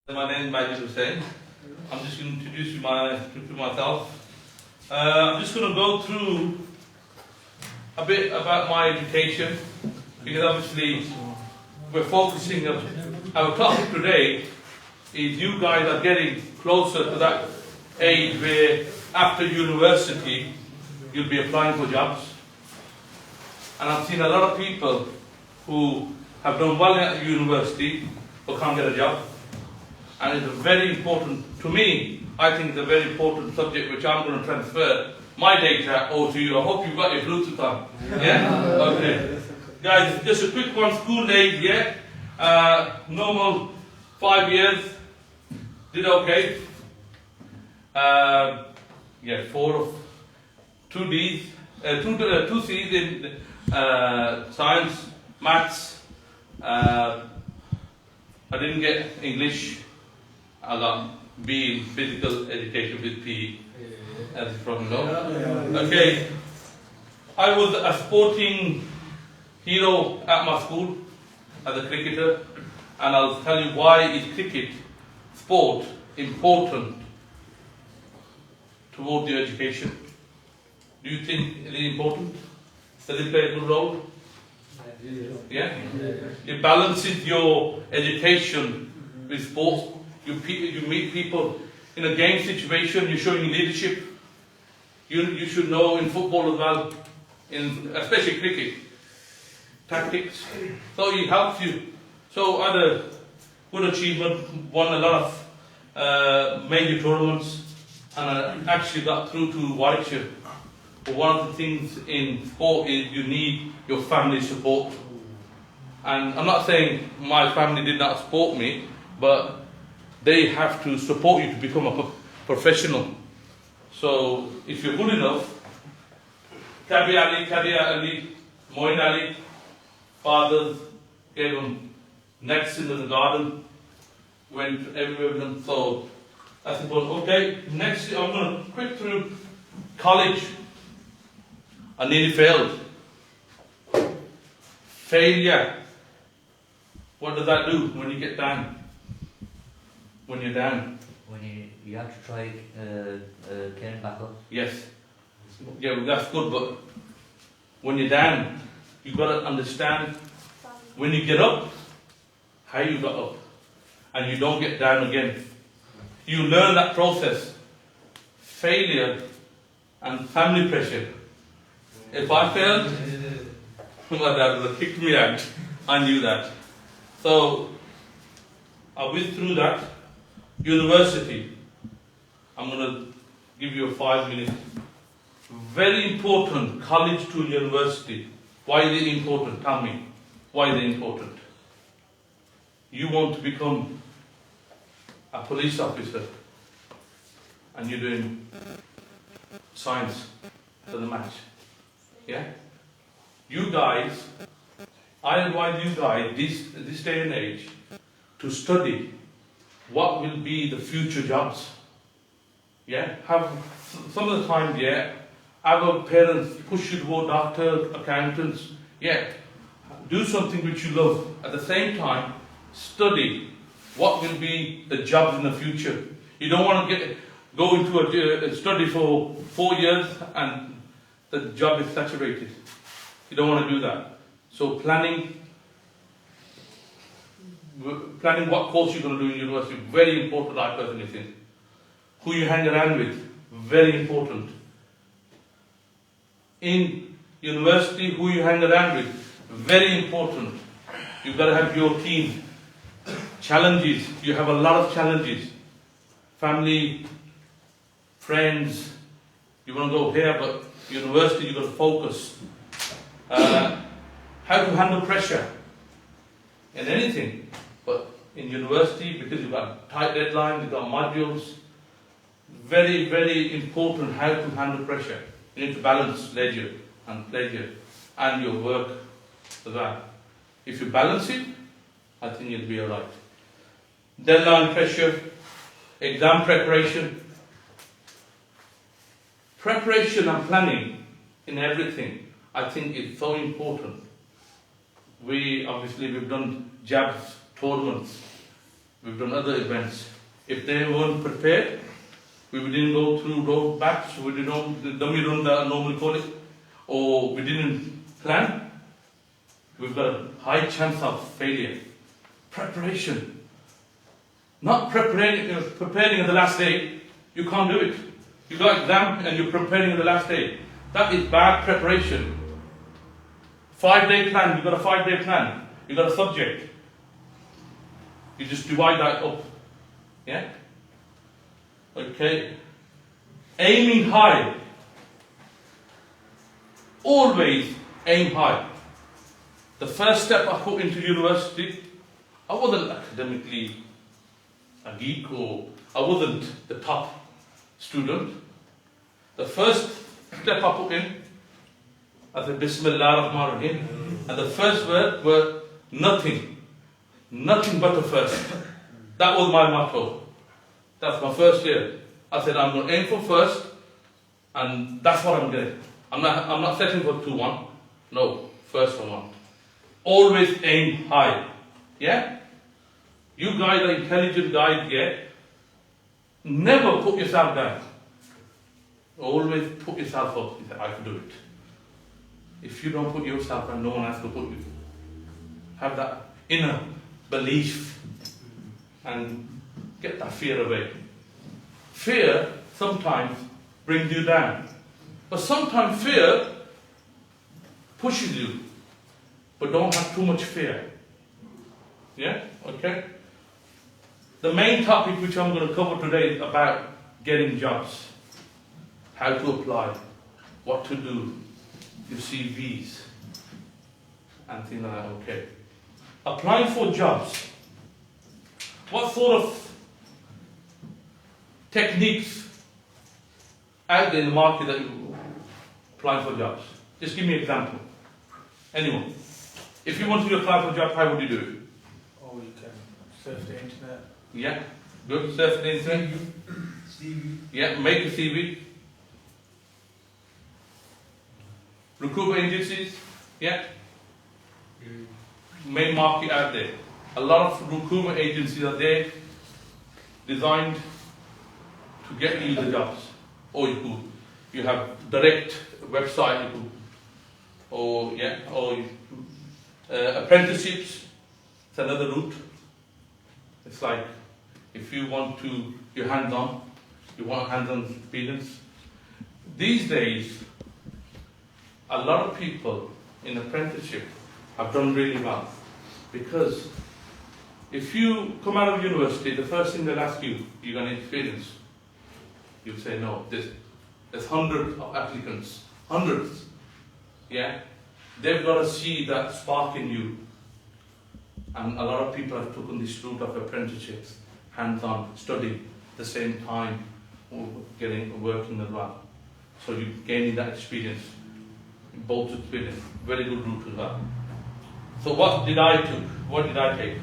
My name is Majid Hussain. I'm just going to introduce you myself. I'm just going to go through a bit about my education, because obviously we're focusing on our topic today is you guys are getting closer to that age where after university you'll be applying for jobs. And I've seen a lot of people who have done well at university but can't get a job. And it's a very important, to me, I think it's a very important subject which I'm going to transfer my data over to you. I hope you've got your Bluetooth on. Yeah? Okay. Guys, just a quick one, school days, yeah? Normal 5 years, did okay. Yeah, 2 D's, 2 C's in science, maths. I didn't get English. I got B in physical education with PE, as you probably know. Okay, I was a sporting hero at my school as a cricketer, and I'll tell you why is cricket, sport, important toward your education. Do you think it is important? Does it play a good role? Yeah? It balances your education with sports. You meet people in a game situation, you're showing leadership. You should know in football as well, especially cricket, tactics. So it helps you. So I had a good achievement, won a lot of major tournaments, and I actually got through to Warwickshire. But one of the things in sport is you need your family support. And I'm not saying my family did not support me, but they have to support you to become a professional. So if you're good enough, Kadia Ali, Moin Ali, fathers gave them nets in the garden, went everywhere with them. So I said, well, okay, next I'm going to quick through college. I nearly failed. Failure. What does that do when you get down? When you're down? When you have to try getting back up. Yes. Yeah, well, that's good, but when you're down, you've got to understand when you get up, how you got up. And you don't get down again. You learn that process. Failure and family pressure. If I failed, my dad would have kicked me out. I knew that. So I went through that. University. I'm going to give you a 5 minute. Very important, college to university. Why is it important? Tell me. Why is it important? You want to become a police officer and you're doing science for the match. Yeah? You guys, I advise you guys this day and age to study what will be the future jobs. Yeah? Have some of the time, yeah, our parents push you toward doctor, accountants. Yeah. Do something which you love. At the same time, study what will be the jobs in the future. You don't want to go into a study for 4 years and the job is saturated. You don't want to do that. So planning what course you're going to do in university, very important, I personally think. Who you hang around with, very important. In university, who you hang around with, very important. You've got to have your team. Challenges, you have a lot of challenges. Family, friends, you want to go here, but university, you've got to focus. How to handle pressure in anything. But in university, because you've got tight deadlines, you've got modules, very, very important how to handle pressure. You need to balance leisure and pleasure and your work for that. If you balance it, I think you'll be alright. Deadline pressure, exam preparation. Preparation and planning in everything, I think is so important. We've done JABS tournaments we've done other events. If they weren't prepared, we didn't go through road maps, we didn't the dummy run that I normally call it, or we didn't plan, we've got a high chance of failure. Preparation. Not preparing at the last day, you can't do it. You got exam and you're preparing at the last day. That is bad preparation. 5-day plan, you've got a 5-day plan. You've got a subject. You just divide that up. Yeah? Okay. Aiming high. Always aim high. The first step I put into university, I wasn't academically a geek or I wasn't the top student. The first step I put in, I said Bismillah ar-Rahman ar-Rahim, and the first word were nothing. Nothing but the first. That was my motto. That's my first year. I said I'm going to aim for first, and that's what I'm doing. I'm not setting for 2-1. No, first one. Always aim high. Yeah? You guys are intelligent guys, yeah? Never put yourself down. Always put yourself up. You say, I can do it. If you don't put yourself down, no one else will put you. Have that inner belief and get that fear away. Fear sometimes brings you down. But sometimes fear pushes you. But don't have too much fear. Yeah? Okay? The main topic which I'm going to cover today is about getting jobs. How to apply. What to do. Your CVs. And things like that. Okay. Applying for jobs. What sort of techniques out there in the market that you apply for jobs? Just give me an example. Anyone. If you want to apply for a job, how would you do it? Oh, you can surf the internet. Yeah, good. Surf the internet. CV. Yeah, make a CV. Recruitment agencies. Yeah. Main market out there. A lot of recruitment agencies are there designed to get you the jobs. Or you have direct website, apprenticeships. It's another route. It's like if you want to, you're hands-on, you want hands-on experience. These days, a lot of people in apprenticeship have done really well, because if you come out of university, the first thing they'll ask you, you got any experience? You say no. There's hundreds of applicants, hundreds. Yeah, they've got to see that spark in you. And a lot of people have taken this route of apprenticeships, hands-on, studying at the same time, working as well. So you're gaining that experience, both experience, very good route as well. So what did I do? What did I take?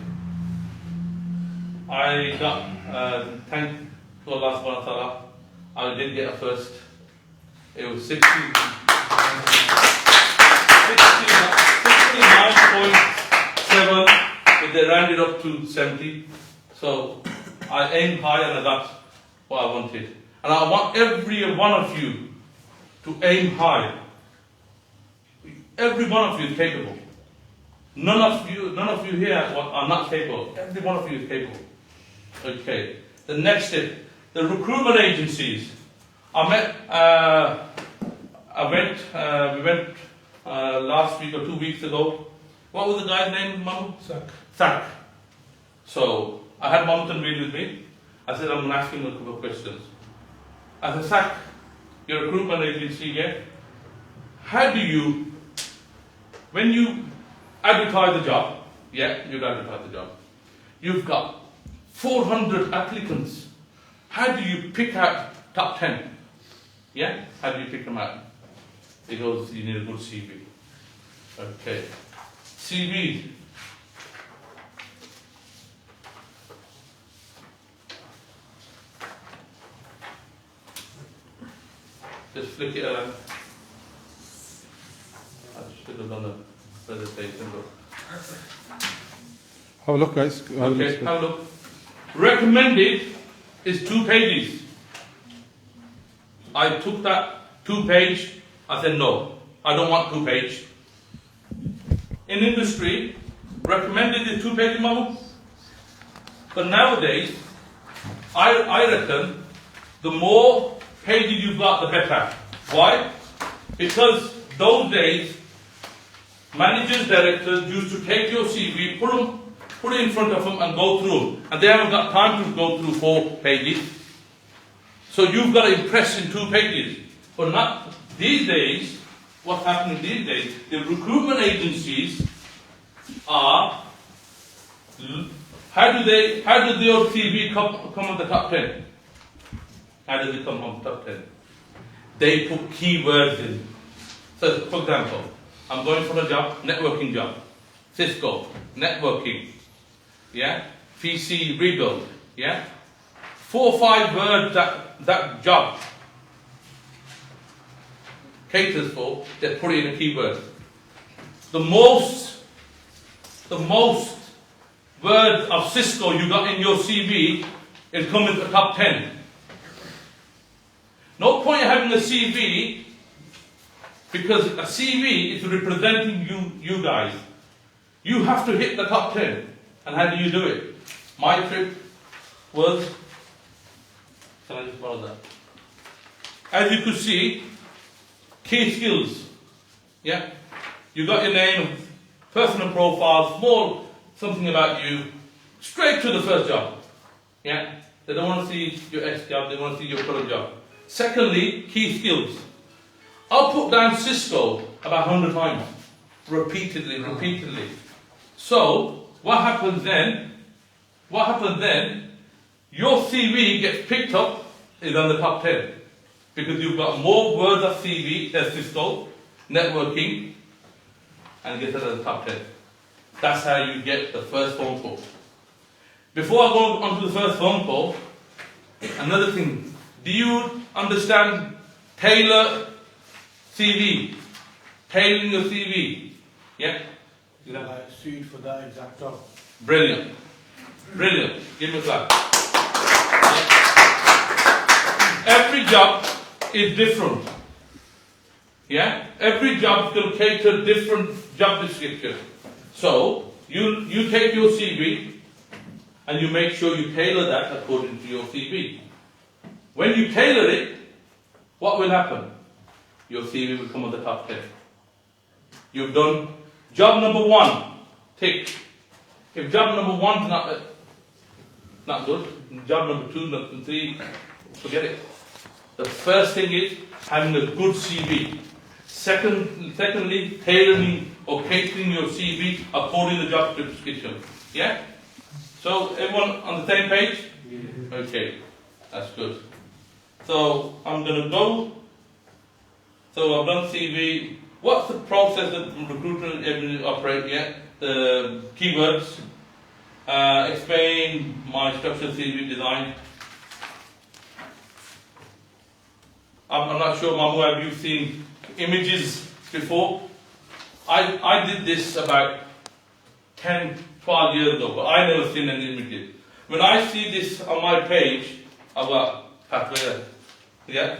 I got, thank to Allah subhanahu wa ta'ala, I did get a first. It was 69.7 but they rounded up to 70. So I aimed high and I got what I wanted. And I want every one of you to aim high. Every one of you is capable. None of you here are not capable. Every one of you is capable. Okay. The next step, the recruitment agencies. We went last week or 2 weeks ago. What was the guy's name, Mahmoud? Sak. So I had Mahmoud and Wade with me. I said, I'm going to ask him a couple of questions. I said, Sak, you're a recruitment agency, yeah? How do you, when you advertise the job, yeah, you advertise the job, you've got 400 applicants. How do you pick out top 10? Yeah? How do you pick them out? He goes, you need a good CV. Okay. CV. Just flick it around. I should have done a presentation, but... Have a look, guys. Okay, have a look. Recommended is 2 pages. I took that 2-page, I said no, I don't want 2 page. In industry, recommended is 2 page model. But nowadays, I reckon the more pages you've got, the better. Why? Because those days, managers, directors used to take your CV, put it in front of them and go through them. And they haven't got time to go through 4 pages. So you've got to impress in 2 pages. But not these days, what's happening these days, the recruitment agencies are, how does your CV come on the top 10? How does it come on the top 10? They put keywords in. So, for example, I'm going for a job, networking job. Cisco, networking. Yeah? PC rebuild. Yeah? 4 or 5 words that job caters for, they put in a keyword. The most words of Cisco you got in your CV is coming to the top 10. No point having a CV, because a CV is representing you guys. You have to hit the top 10. And how do you do it? My trick was, can I just follow that? As you could see, key skills. Yeah? You got your name, personal profile, small something about you, straight to the first job. Yeah? They don't want to see your ex job, they want to see your current job. Secondly, key skills. I'll put down Cisco about 100 times. Repeatedly. So, what happens then? Your CV gets picked up, is on the top 10. Because you've got more words of CV than Cisco, networking, and get to the top 10. That's how you get the first phone call. Before I go on to the first phone call, another thing. Do you understand tailor CV? Tailoring your CV. Yeah? Like suit for that exact job. Brilliant. Give me a clap. Every job is different. Yeah? Every job will cater different job description. So, you take your CV and you make sure you tailor that according to your CV. When you tailor it, what will happen? Your CV will come on the top 10. You've done job number 1, tick. If job number 1 is not good, job number 2, number 3, forget it. The first thing is having a good CV. Secondly, tailoring or catering your CV according to the job description. Yeah? So, everyone on the same page? Yeah. Okay, that's good. So, I'm going to go. So, I've done CV. What's the process that recruiters operate? Yeah? The keywords. Explain my structured CV design. I'm not sure, Mamu, have you seen images before? I did this about 10, 12 years ago, but I never seen any images. When I see this on my page, I've got pathway, yeah,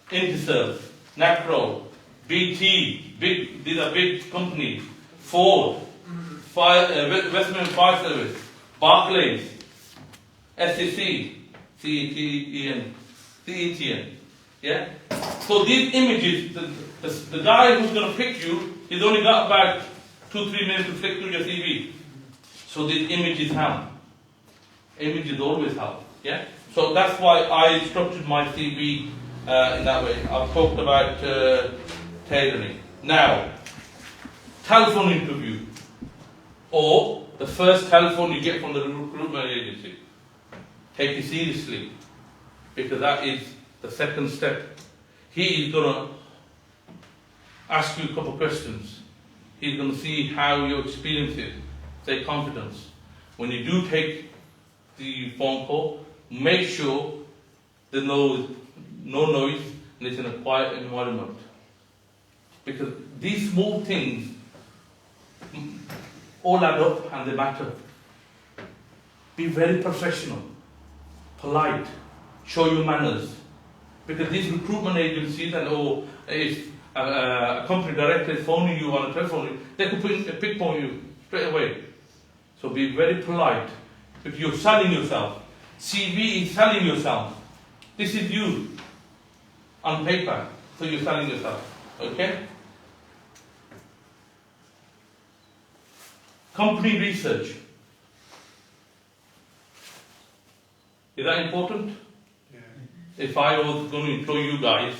Interserve, Nacro, BT, these are big companies, Ford, Western Fire Service, Barclays, SEC, CETN, yeah? So these images, the guy who's going to pick you, he's only got about 2-3 minutes to flick through your CV. So these images help. Images always help, yeah? So that's why I structured my CV in that way. I've talked about tailoring. Now, telephone interview, or the first telephone you get from the recruitment agency. Take it seriously, because that is the second step. He is going to ask you a couple of questions. He's going to see how your experience is. Say confidence. When you do take the phone call, make sure there's no noise and it's in a quiet environment. Because these small things all add up and they matter. Be very professional. polite, show your manners. Because these recruitment agencies or if a company director is phoning you on a telephone, they can pickpoint you straight away. So be very polite. If you're selling yourself, CV is selling yourself. This is you on paper, so you're selling yourself. Okay? Company research. Is that important? Yeah. If I was going to employ you guys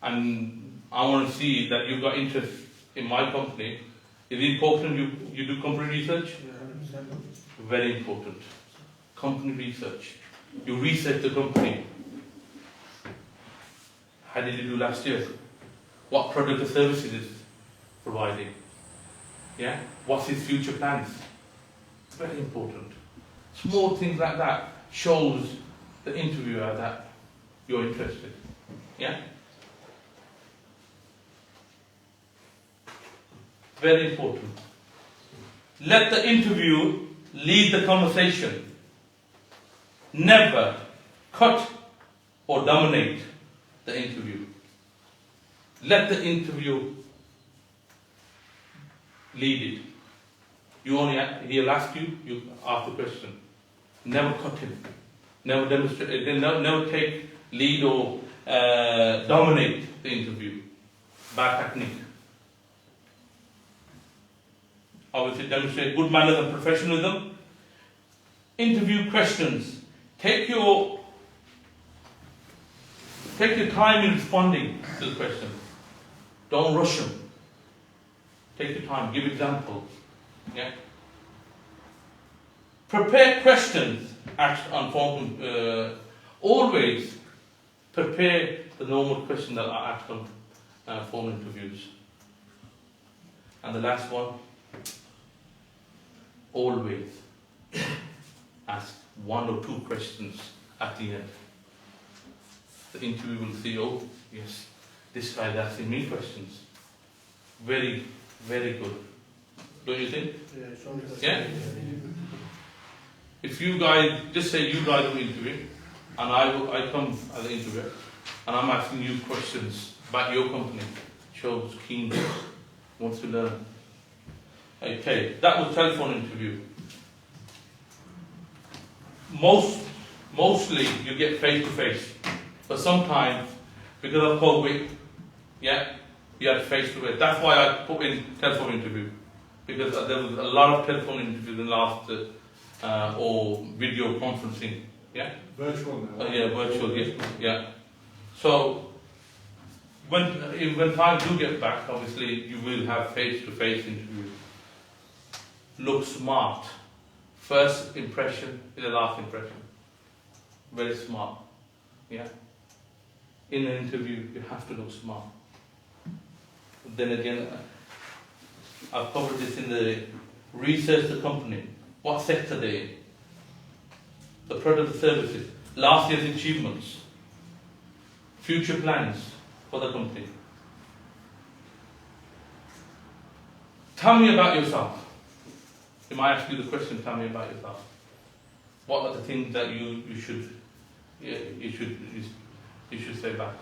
and I want to see that you've got interest in my company, is it important you do company research? Yeah, 100%. Very important. Company research. You research the company. How did you do last year? What product or services is providing? Yeah? What's his future plans? Very important. Small things like that shows the interviewer that you're interested. Yeah? Very important. Let the interview lead the conversation. Never cut or dominate the interview. Let the interview lead it. He'll ask you, you ask the question. Never cut him. Never demonstrate. Never take lead or dominate the interview. Bad technique. Obviously, demonstrate good manners and professionalism. Interview questions. Take your time in responding to the question. Don't rush them. Take your time. Give examples. Yeah. Prepare questions. Ask on phone. Always prepare the normal question that I ask on phone interviews. And the last one. Always ask 1 or 2 questions at the end. The interviewer will see, oh, yes, this guy is asking me questions. Very, very good. Don't you think? Yeah? If you guys, just say you guys will interview, and I come as an interviewer, and I'm asking you questions about your company, shows keen, wants to learn. Okay, that was telephone interview. Mostly you get face to face, but sometimes because of COVID, yeah, you have face to face. That's why I put in telephone interview, because there was a lot of telephone interviews in the last or video conferencing, yeah. Virtual now. Yeah, virtual, yeah. So when times do get back, obviously you will have face to face interviews. Look smart. First impression is the last impression. Very smart. Yeah. In an interview, you have to look smart. Then again, I've covered this in the research the company. What sector they're in. The product or services. Last year's achievements. Future plans for the company. Tell me about yourself. If I ask you the question, tell me about yourself. What are the things that you should say back?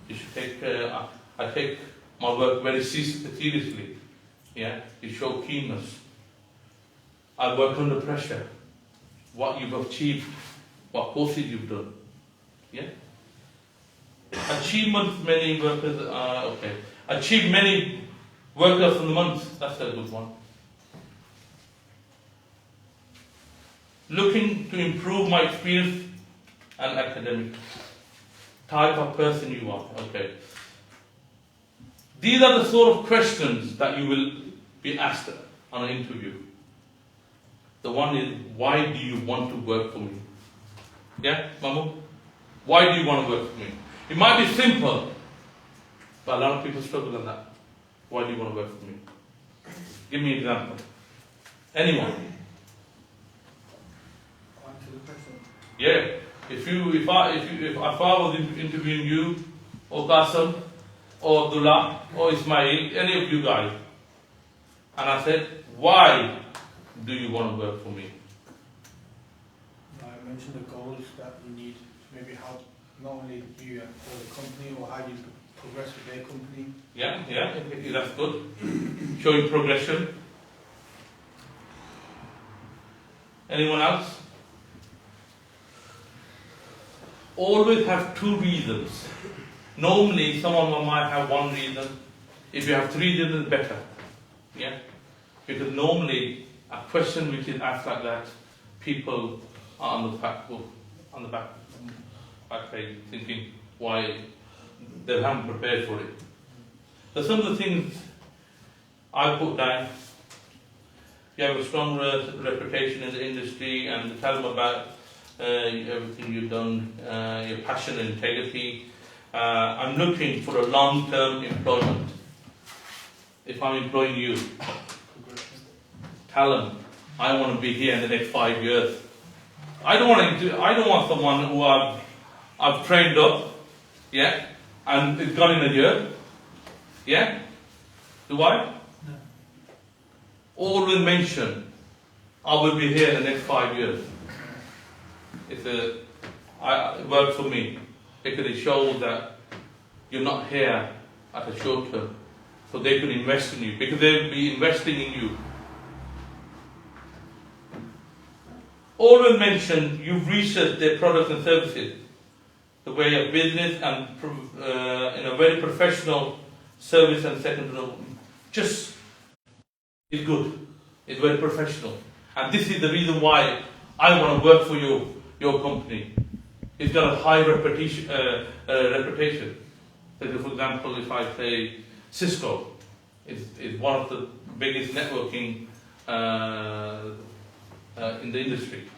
You should take. I take my work very seriously. Yeah, you show keenness. I work under pressure. What you've achieved, what courses you've done. Yeah. Achievements many workers. Okay. Achieve many workers in the month. That's a good one. Looking to improve my experience and academic. Type of person you are. Okay. These are the sort of questions that you will be asked on an interview. The one is, why do you want to work for me? Yeah, Mamu? Why do you want to work for me? It might be simple, but a lot of people struggle with that. Why do you want to work for me? Give me an example. Anyone? Yeah. If I was interviewing you, or Qasim, or Abdullah, or Ismail, any of you guys, and I said, why do you want to work for me? mention the goals that you need to maybe help not only you or the company, or how you progress with their company? Yeah, that's good. Showing progression. Anyone else? Always have two reasons. Normally, someone might have one reason. If you have three reasons, better. Yeah? Because normally, a question which is asked like that, people are on the back page, thinking why they haven't prepared for it. So some of the things I put down: you have a strong reputation in the industry, and tell them about everything you've done, your passion and integrity. I'm looking for a long-term employment. If I'm employing you, tell them I want to be here in the next 5 years. I don't want someone who I've trained up, yeah, and it's gone in a year, yeah. Do I? No. Always mention I will be here in the next 5 years. It works for me because it shows that you're not here at a short term, so they can invest in you because they'll be investing in you. Always mention you've researched their products and services, the way of business, and in a very professional service and secondary. Just is good. It's very professional, and this is the reason why I want to work for your company. It's got a high reputation. So for example, if I say Cisco is one of the biggest networking in the industry,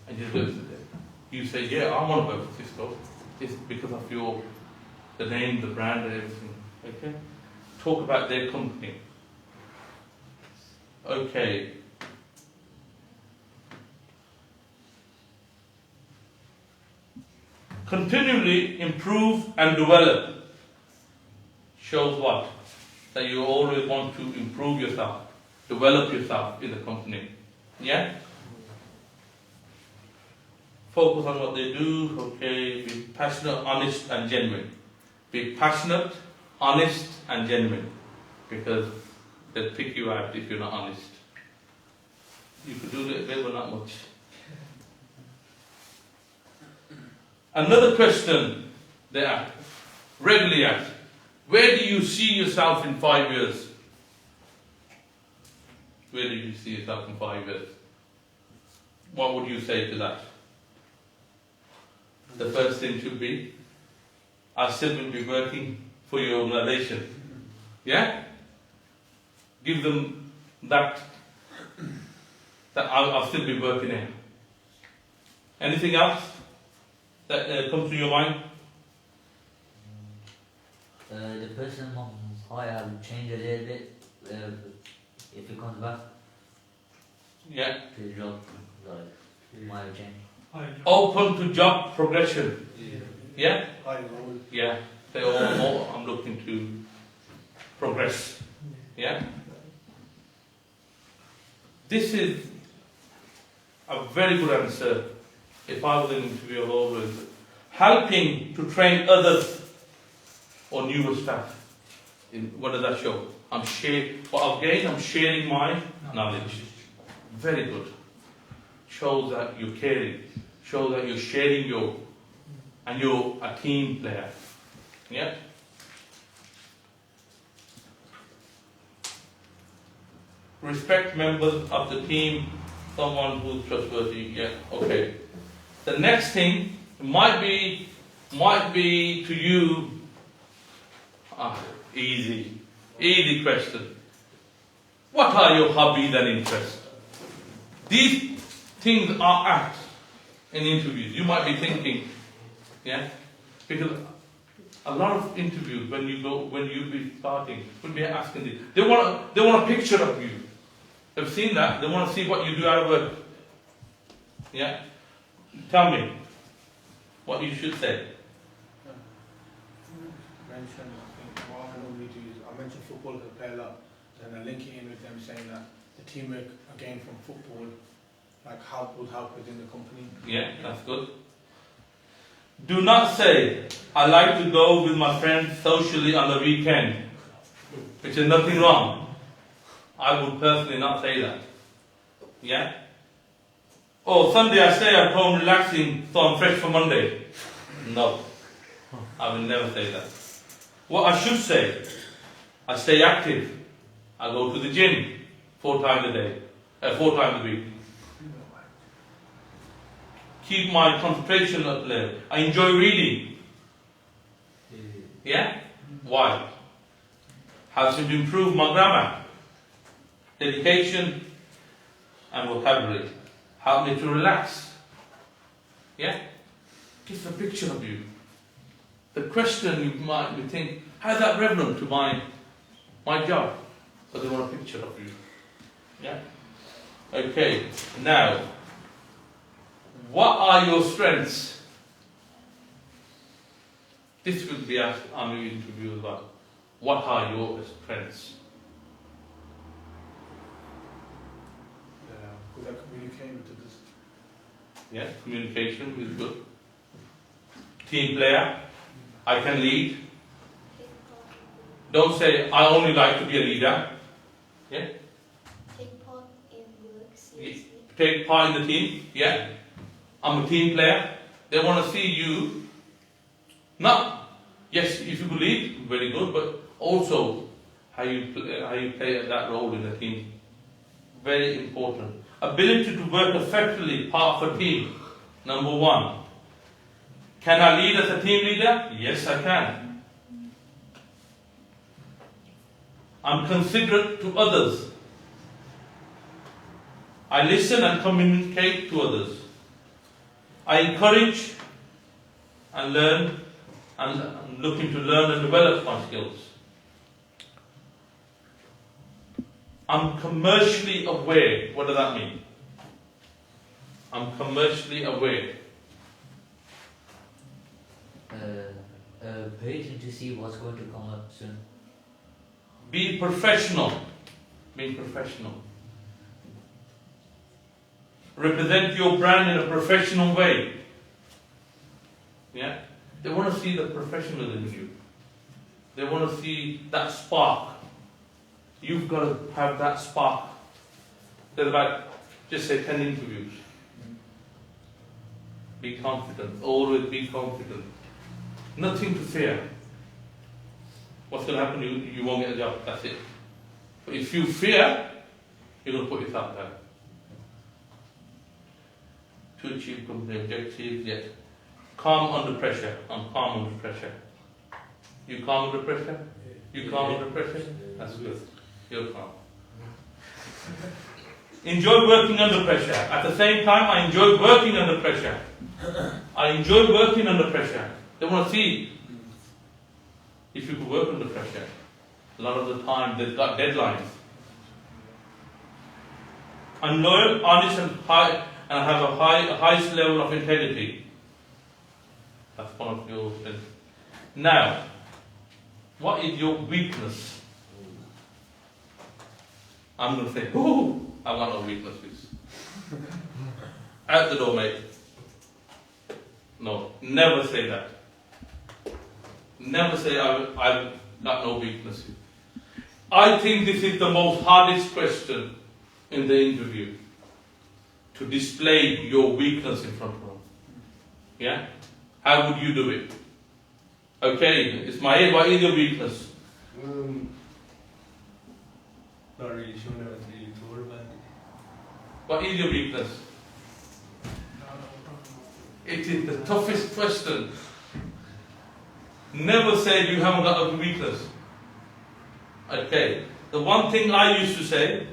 and you say, yeah, I want to work for Cisco. It's because of the name, the brand, and everything. Okay, talk about their company. Okay. Continually improve and develop. Shows what? That you always want to improve yourself, develop yourself in the company. Yeah? Focus on what they do. Okay. Be passionate, honest, and genuine. Be passionate, honest, and genuine. Because they'll pick you out if you're not honest. You could do it, but not much. Another question they ask, regularly ask: where do you see yourself in 5 years? Where do you see yourself in 5 years? What would you say to that? The first thing should be, I still will be working for your organization. Yeah? Give them that I'll still be working here. Anything else that comes to your mind? The person I will change a little bit if he comes back Yeah. to the job. Like, might change. Open to job progression. Yeah? High role. Yeah. Say, oh, I'm looking to progress. Yeah? This is a very good answer. If I was an interviewer, always helping to train others or newer staff. What does that show? I'm sharing my knowledge. Very good. Shows that you're caring. Shows that you're sharing and you're a team player. Yeah? Respect members of the team, someone who's trustworthy. Yeah, okay. The next thing might be to you, easy question. What are your hobbies and interests? These things are asked in interviews. You might be thinking, yeah, because a lot of interviews when you be starting, will be asking this. They want a picture of you. They've seen that. They want to see what you do out of work. Yeah. Tell me what you should say. Mention, I think what I normally do is I mention football because I play a lot, and I link it in with them saying that the teamwork again from football, like help within the company. Yeah, that's good. Do not say, I like to go with my friends socially on the weekend, which is nothing wrong. I would personally not say that. Yeah? Oh, Sunday I stay at home relaxing so I'm fresh for Monday. No, I will never say that. What I should say, I stay active. I go to the gym 4 times a week. Keep my concentration up there. I enjoy reading. Yeah? Why? Helps me to improve my grammar, dedication, and vocabulary. Help me to relax. Yeah? Gives a picture of you. The question you might be thinking, how is that relevant to my job? So they want a picture of you. Yeah? Okay, now, what are your strengths? This will be asked on the interview as well. What are your strengths? Good at communicating with others. Yeah, communication is good. Team player, I can lead. Don't say, I only like to be a leader. Yeah? Take part in work seriously. Take part in the team. Yeah? I'm a team player. They want to see you. Not, yes, if you believe, very good, but also how you play that role in the team. Very important. Ability to work effectively, part of a team. Number 1. Can I lead as a team leader? Yes, I can. I'm considerate to others. I listen and communicate to others. I encourage and learn, and I'm looking to learn and develop my skills. I'm commercially aware. What does that mean? I'm commercially aware. Waiting to see what's going to come up soon. Be professional. Being professional. Represent your brand in a professional way. Yeah? They want to see the professionalism in you. They want to see that spark. You've got to have that spark. There's about, just say 10 interviews. Be confident. Always be confident. Nothing to fear. What's going to happen? You won't get a job. That's it. But if you fear, you're going to put yourself down. To achieve company objectives, yes. Calm under pressure. I'm calm under pressure. You calm under pressure? You calm under pressure? That's good. You're calm. Enjoy working under pressure. At the same time, I enjoy working under pressure. I enjoy working under pressure. They want to see if you can work under pressure. A lot of the time, they've got deadlines. I'm loyal, honest, and high, and I have a highest level of integrity. That's one of your things. Now, what is your weakness? I'm going to say, ooh, I've got no weaknesses. Out the door, mate. No, never say that. Never say I've got no weaknesses. I think this is the most hardest question in the interview. To display your weakness in front of them. Yeah? How would you do it? Okay, Ismail, what is your weakness? Not really sure, I was really told about it. What is your weakness? It is the toughest question. Never say you haven't got a weakness. Okay, the one thing I used to say,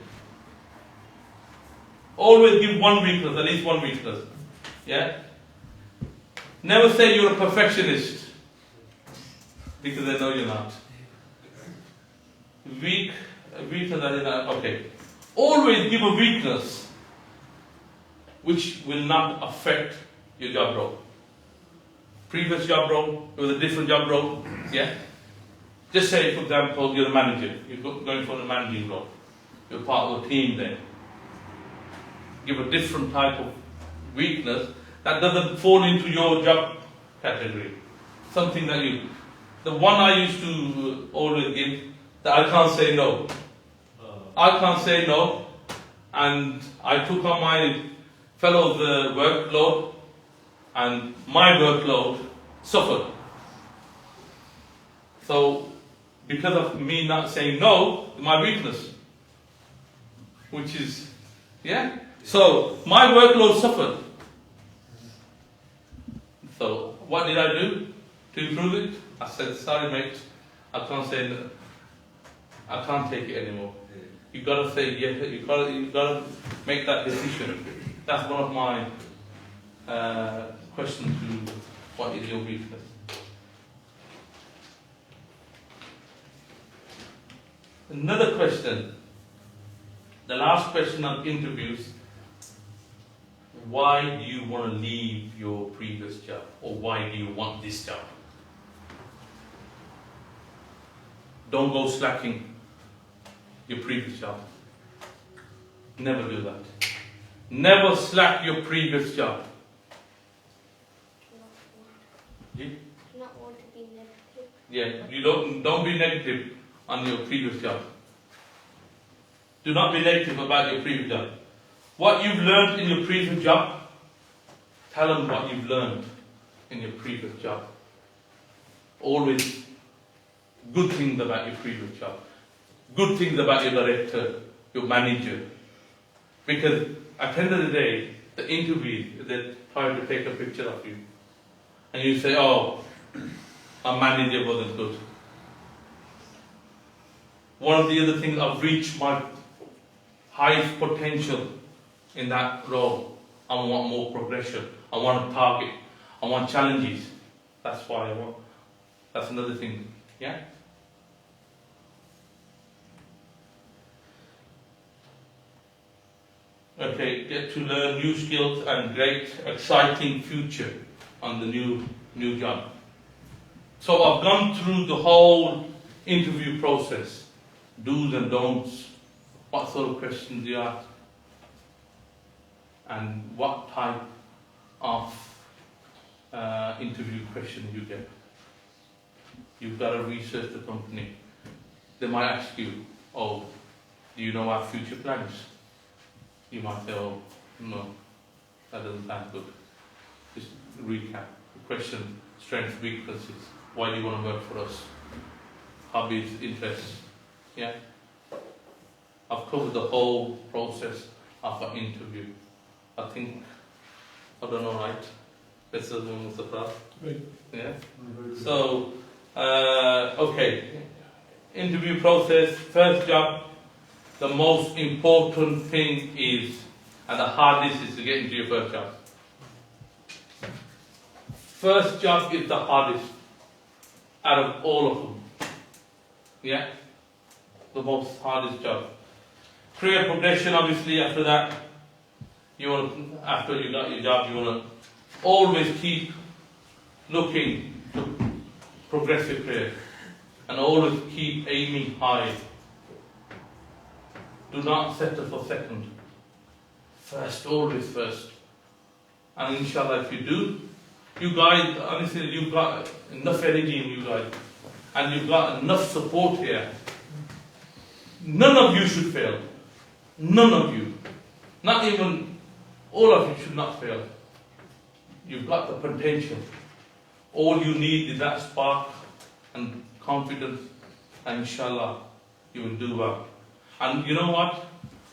always give one weakness, at least one weakness. Yeah? Never say you're a perfectionist, because they know you're not. Weakness, okay. Always give a weakness which will not affect your job role. Previous job role, it was a different job role, yeah? Just say, for example, you're a manager, you're going for a managing role. You're part of a team there. give a different type of weakness that doesn't fall into your job category. Something that you, the one I used to always give, that I can't say no. I can't say no, and I took on my fellow's workload, and my workload suffered. So, because of me not saying no, my weakness, which is, yeah? So, my workload suffered. So, what did I do to improve it? I said, sorry mate, I can't say no. I can't take it anymore. You gotta say yes, you gotta make that decision. That's one of my questions to what is your weakness. Another question, the last question of interviews, why do you want to leave your previous job, or why do you want this job? Don't go slacking your previous job. Never do that. Never slack your previous job. Do not want to be negative. Yeah, you don't be negative on your previous job. Do not be negative about your previous job. What you've learned in your previous job, tell them what you've learned in your previous job. Always good things about your previous job. Good things about your director, your manager. Because at the end of the day, the interview, they try to take a picture of you. And you say, oh, my manager wasn't good. One of the other things, I've reached my highest potential in that role. I want more progression. I want a target. I want challenges. That's why I want. That's another thing. Yeah? Okay, get to learn new skills and great, exciting future on the new job. So I've gone through the whole interview process, do's and don'ts, what sort of questions you ask, and what type of interview question you get. You've got to research the company. They might ask you, oh, do you know our future plans? You might say, oh, no, that doesn't sound good. Just recap. Question, strengths, weaknesses. Why do you want to work for us? Hobbies, interests. Yeah? I've covered the whole process of an interview. I think, I don't know, right? This is one of the class. Right. Yeah? So, okay. Interview process, first job. The most important thing is, and the hardest is to get into your first job. First job is the hardest out of all of them. Yeah? The most hardest job. Career progression, obviously, after that, you want, after you got your job, you want to always keep looking to progress your career and always keep aiming high. Do not settle for second. First, always first. And inshallah, if you do, you guys, honestly, you've got enough energy in you guys. And you've got enough support here. None of you should fail. None of you. Not even, all of you should not fail. You've got the potential. All you need is that spark and confidence. And inshallah, you will do well. And you know what?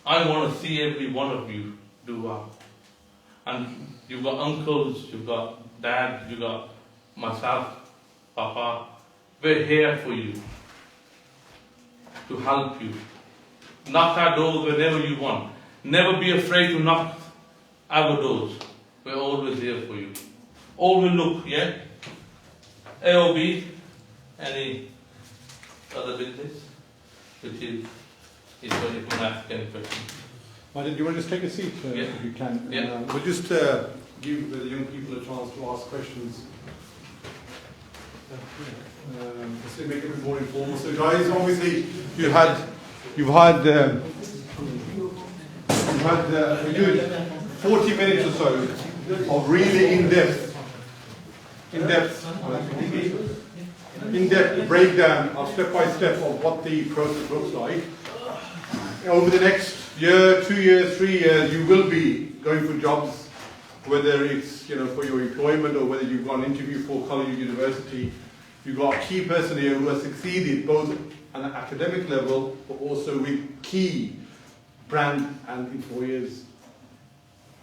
I want to see every one of you do well. And you've got uncles, you've got dad, you've got myself, Papa. We're here for you. To help you. Knock our doors whenever you want. Never be afraid to knock our doors. We're always here for you. Always look, yeah? AOB, any other business? Which is when you can ask any question. Majid, do you want to just take a seat Yeah. if you can? Yeah. We'll just give the young people a chance to ask questions. Just to make it a bit more informal. So guys, obviously you've had a good 40 minutes or so of really in-depth breakdown of step-by-step of what the process looks like. Over the next year, 2 years, 3 years, you will be going for jobs, whether it's for your employment or whether you've got an interview for college or university. You've got a key person here who has succeeded both on an academic level, but also with key brand and employers.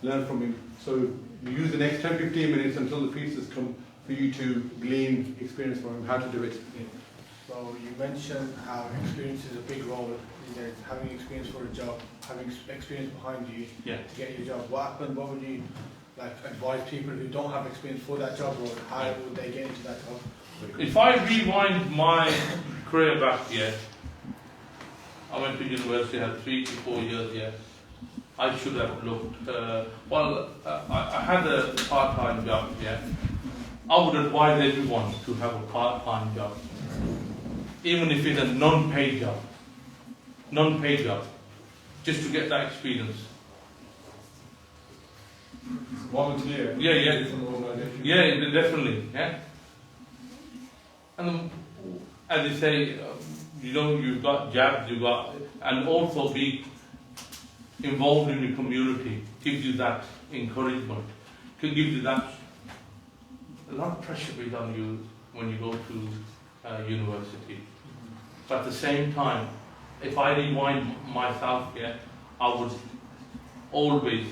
Learn from him. So you use the next 10-15 minutes until the pieces come for you to glean experience from him, how to do it. So you mentioned how experience is a big role in there, having experience for a job, having experience behind you to get your job. What happened? What would you advise people who don't have experience for that job role? How would they get into that job? If I rewind my career back here, I went to university, had 3 to 4 years here. I should have looked, I had a part-time job here. I would advise everyone to have a part-time job, even if it's a non-paid job, just to get that experience. Volunteer. Yeah. From the organisation. Yeah, definitely. Yeah. And as you say, you've got JABS, and also be involved in the community gives you that encouragement, gives you that. A lot of pressure is on you when you go to university. But at the same time, if I rewind myself here, I would always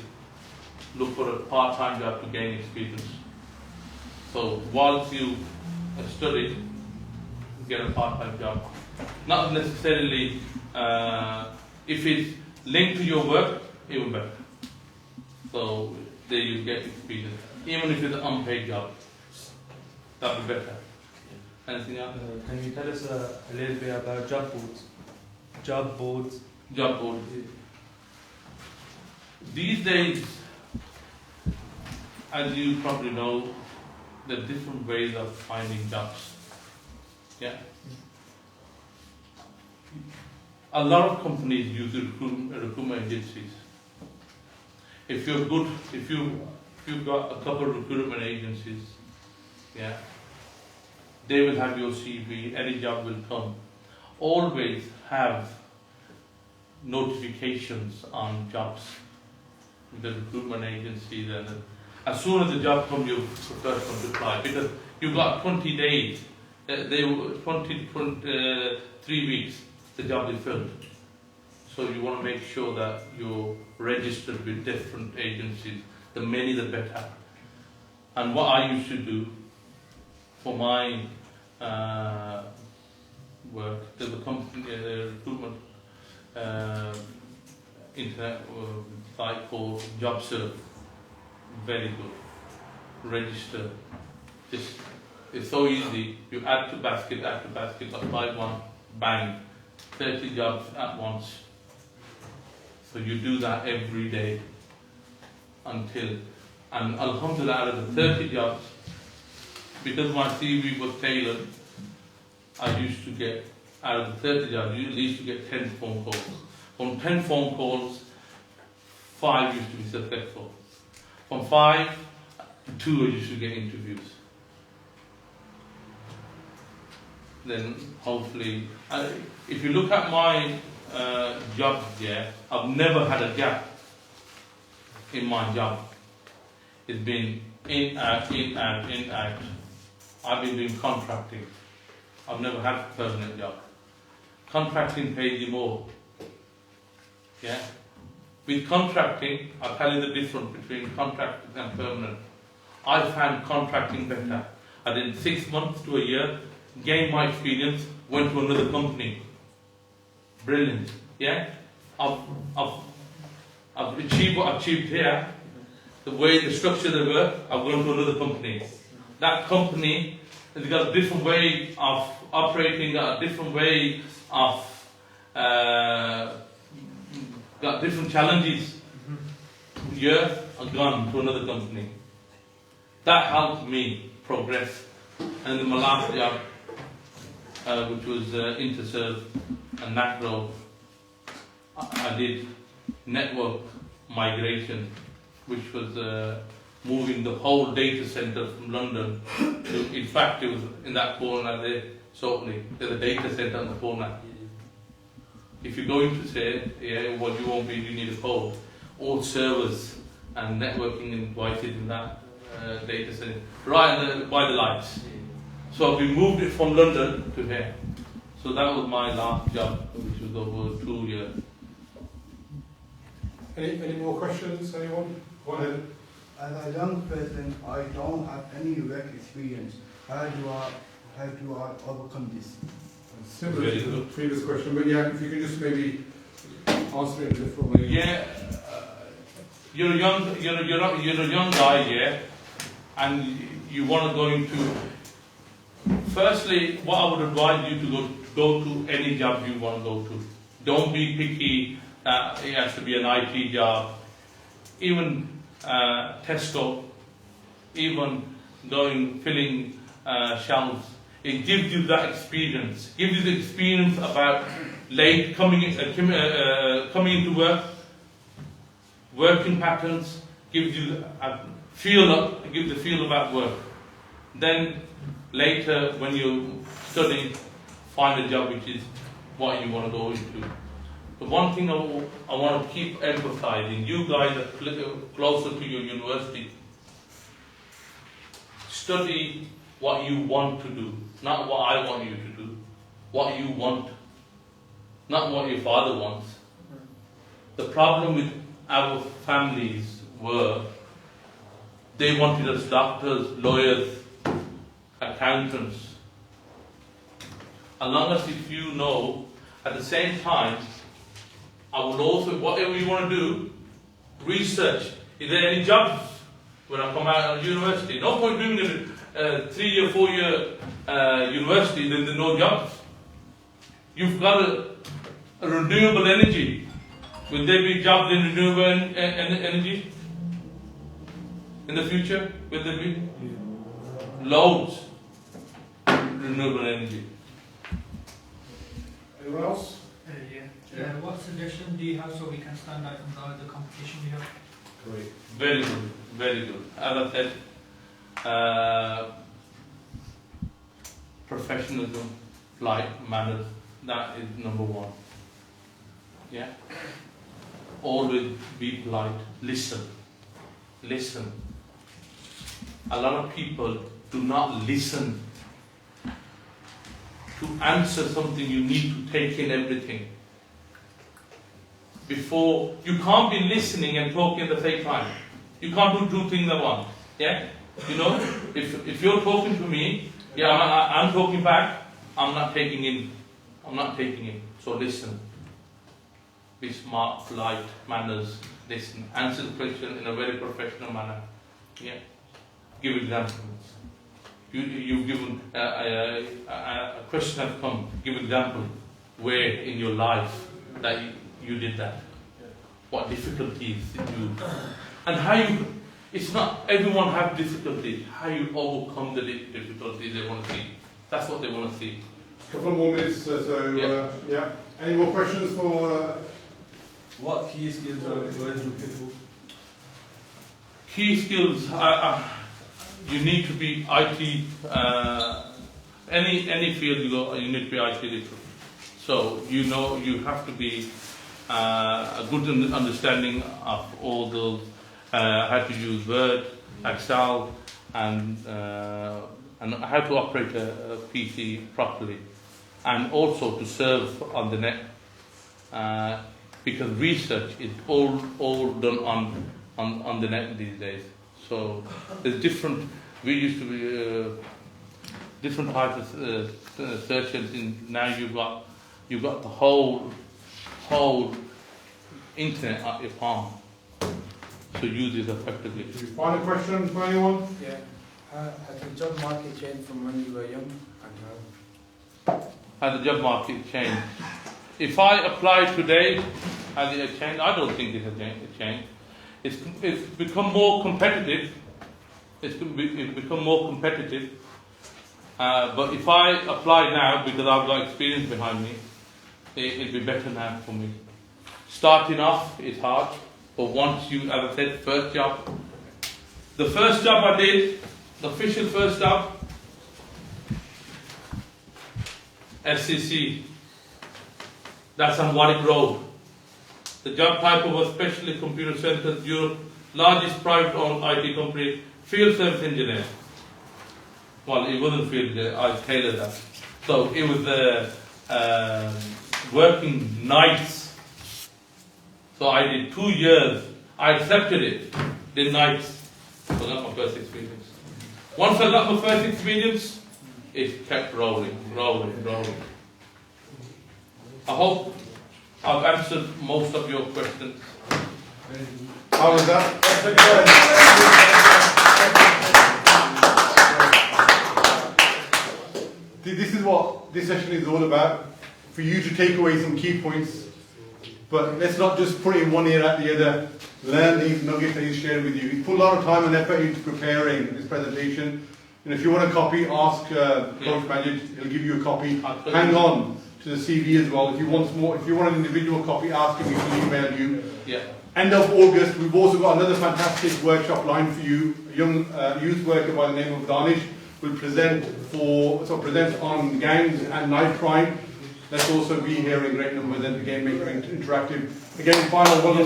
look for a part-time job to gain experience. So whilst you study, get a part-time job. Not necessarily, if it's linked to your work, even better. So there you get experience. Even if it's an unpaid job, that would be better. Anything else? Can you tell us a little bit about job boards? Job boards. Job board. These days, as you probably know, there are different ways of finding jobs. Yeah. A lot of companies use recruitment agencies. If you're good, if you've got a couple of recruitment agencies, yeah, they will have your CV, any job will come. Always have notifications on jobs with the recruitment agencies, and as soon as the job comes, you're the first one to apply, because you've got 20 days, 3 weeks, the job is filled. So you want to make sure that you're registered with different agencies. The many the better. And what I used to do for my work, there's a company, recruitment internet site called Job Facilitator. Very good. Register. It's so easy. You add to basket, apply one, bang, 30 jobs at once. So you do that every day until, and alhamdulillah, out of the 30 jobs, because my CV was tailored, I used to get, out of the 30 jobs, you used to get 10 phone calls. From 10 phone calls, 5 used to be successful. From 5 to 2 I used to get interviews. Then hopefully, if you look at my jobs there, I've never had a gap in my job. It's been in, out, in, out, in, out. I've been doing contracting. I've never had a permanent job. Contracting pays you more. Yeah? With contracting, I'll tell you the difference between contracting and permanent. I found contracting better. I did 6 months to a year, gained my experience, went to another company. Brilliant. Yeah? I've achieved what I've achieved here. The way, the structure of the work, I've gone to another company. That company has got a different way of operating, got a different way of, got different challenges. Yeah, I've gone to another company. That helped me progress. And then my last job, which was Interserve and Macro, I did network migration which was moving the whole data center from London to, in fact, it was in that corner there, certainly, there's a data center on the corner. If you're going to say, yeah, what you won't be, you need a code. All servers and networking invited in that data center, right by the lights. So we moved it from London to here. So that was my last job, which was over 2 years. Any more questions, anyone? Go ahead. As a young person, I don't have any work experience. How do I overcome this? Similar to the previous question, but yeah, if you can just maybe answer it in a different way. Yeah, you're a young guy, yeah, and you want to go into. Firstly, what I would advise you to go to any job you want to go to. Don't be picky that it has to be an IT job. Even Tesco, even filling shelves. It gives you that experience. Gives you the experience about coming into work, working patterns. Gives you a feel about work. Then later, when you study, find a job which is what you want to go into. The one thing I want to keep emphasizing, you guys are closer to your university. Study what you want to do, not what I want you to do. What you want, not what your father wants. The problem with our families were, they wanted us doctors, lawyers, accountants. As long as if you know, at the same time, I will also, whatever you want to do, research. Is there any jobs when I come out of university? No point doing a 3-year, 4-year university, then there's no jobs. You've got a renewable energy. Will there be jobs in renewable energy in the future? Will there be? Loads. Renewable energy. Anyone else? What suggestion do you have so we can stand out from the competition we have? Great. Very good, very good. As I said, professionalism, polite manners, that is number one. Yeah? Always be polite. Listen. Listen. A lot of people do not listen. To answer something, you need to take in everything. Before, you can't be listening and talking at the same time. You can't do two things at once. Yeah? You know, if you're talking to me, yeah, I'm talking back, I'm not taking in. I'm not taking in. So listen. Be smart, polite, manners, listen. Answer the question in a very professional manner. Yeah? Give examples. You've given a question has come. Give example where in your life that you did that. What difficulties did you, and how you. It's not everyone have difficulties. How you overcome the difficulties they want to see. That's what they want to see. A couple more minutes. Yeah. Any more questions for? What key skills are you looking for? Key skills. You need to be IT. Any field you go, you need to be IT literate. So you have to be a good understanding of all those, how to use Word, Excel, and how to operate a PC properly, and also to serve on the net, because research is all done on the net these days. So there's different. We used to be different types of search engines. Now you've got the whole internet at your palm. So use it effectively. Final question for anyone? Yeah. Has the job market changed from when you were young and now? Has the job market changed? If I apply today, has it changed? I don't think it has changed. It's become more competitive. It's become more competitive. But if I apply now, because I've got experience behind me, it'll be better now for me. Starting off is hard. But once you, as I said, first job. The first job I did, the official first job, SCC. That's on Warwick Road. The job title was Specialist Computer Center, Europe, largest private-owned IT company, field service engineer. Well, it wasn't field engineer, I tailored that. So it was working nights. So I did 2 years. I accepted it, did nights. So I got my first experience. Once I got my first experience, it kept rolling. I hope I've answered most of your questions. How was that? This is what this session is all about, for you to take away some key points. But let's not just put it in one ear out the other. Learn these nuggets that he's shared with you. He's put a lot of time and effort into preparing this presentation. And if you want a copy, ask Coach Majid. He'll give you a copy. Hang on to the CV as well. If you want more, if you want an individual copy, ask him. He can email you. Yeah. End of August, we've also got another fantastic workshop lined for you. A young youth worker by the name of Danish will present on gangs and knife crime. Let's also be here in great numbers and again make it interactive. Again, final one.